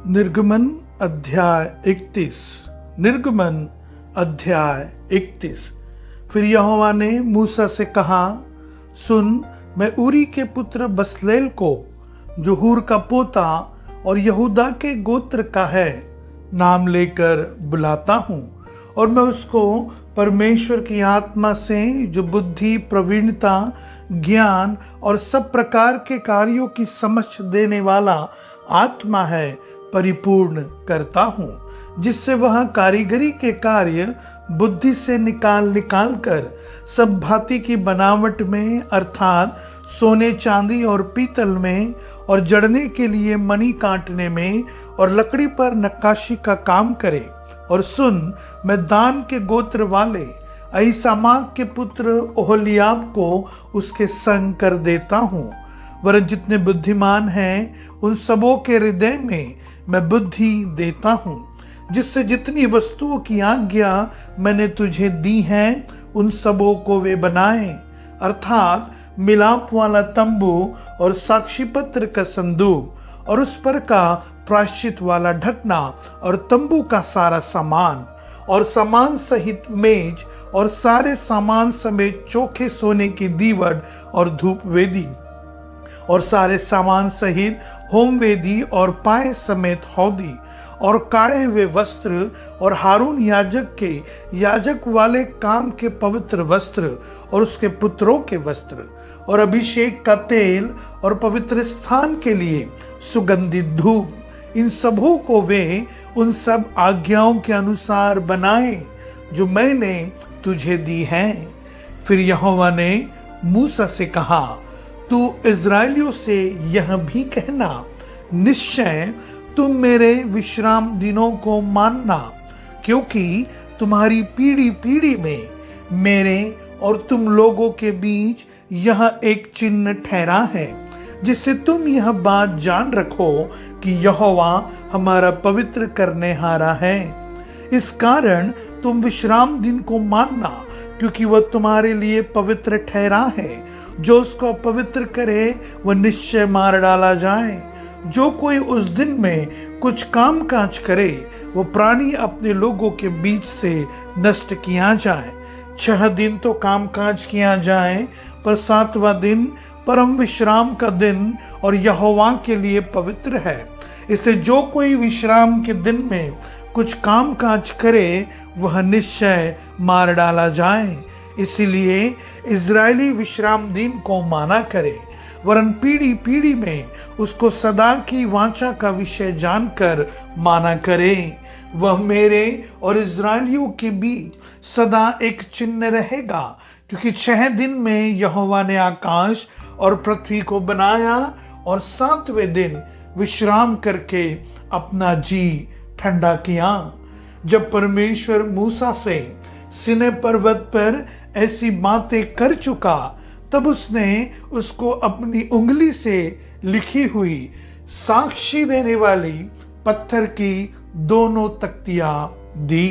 निर्गमन अध्याय 31। निर्गमन अध्याय 31। फिर यहोवा ने मूसा से कहा, सुन, मैं ऊरी के पुत्र बसलेल को, जो हूर का पोता और यहूदा के गोत्र का है, नाम लेकर बुलाता हूँ, और मैं उसको परमेश्वर की आत्मा से, जो बुद्धि, प्रवीणता, ज्ञान और सब प्रकार के कार्यों की समझ देने वाला आत्मा है, परिपूर्ण करता हूँ, जिससे वह कारीगरी के कार्य बुद्धि से निकाल कर सब भांति की बनावट में, अर्थात सोने, चांदी और पीतल में, और जड़ने के लिए मणि काटने में, और लकड़ी पर नक्काशी का काम करे। और सुन, मैं दान के गोत्र वाले अहीसामाक के पुत्र ओहोलीयाब को उसके संग कर देता हूँ। वरन जितने बुद्धिमान हैं, उन सबों के हृदय में मैं बुद्धि देता हूँ, जिससे जितनी वस्तुओं की आज्ञा मैंने तुझे दी है, उन सबों को वे बनाएं, अर्थात मिलाप वाला तंबू और साक्षी पत्र का संदूक और उस पर का प्रायश्चित वाला ढकना और तंबू का सारा सामान और सामान सहित मेज और सारे सामान समेत चोखे सोने की दीवट और धूप वेदी और सारे सामान सहित होम वेदी और पाए समेत हौदी और काढ़े हुए वस्त्र और हारून याजक के याजक वाले काम के पवित्र वस्त्र और उसके पुत्रों के वस्त्र और अभिषेक का तेल और पवित्र स्थान के लिए सुगंधित धूप, इन सबों को वे उन सब आज्ञाओं के अनुसार बनाए जो मैंने तुझे दी हैं। फिर यहोवा ने मूसा से कहा, तू इस्राएलियों से यह भी कहना, निश्चय तुम मेरे विश्राम दिनों को मानना, क्योंकि तुम्हारी पीढ़ी पीढ़ी में मेरे और तुम लोगों के बीच यह एक चिन्ह ठहरा है, जिससे तुम यह बात जान रखो कि यहोवा हमारा पवित्र करने हारा है। इस कारण तुम विश्राम दिन को मानना, क्योंकि वह तुम्हारे लिए पवित्र ठहरा है। जो उसको पवित्र करे वह निश्चय मार डाला जाए। जो कोई उस दिन में कुछ काम काज करे, वो प्राणी अपने लोगों के बीच से नष्ट किया जाए। 6 दिन तो काम काज किया जाए, पर 7वां दिन परम विश्राम का दिन और यहोवा के लिए पवित्र है। इसलिए जो कोई विश्राम के दिन में कुछ काम काज करे, वह निश्चय मार डाला जाए। इसीलिए इजरायली विश्राम दिन को माना करे, वरन पीढ़ी पीढ़ी में उसको सदा की वाचा का विषय जानकर माना करे। वह मेरे और इजरायलियों के बीच सदा एक चिन्ह रहेगा, क्योंकि 6 दिन में यहोवा ने आकाश और पृथ्वी को बनाया और 7वें दिन विश्राम करके अपना जी ठंडा किया। जब परमेश्वर मूसा से सिनै पर्वत पर ऐसी बातें कर चुका, तब उसने उसको अपनी उंगली से लिखी हुई साक्षी देने वाली पत्थर की 2 तख्तियां दी।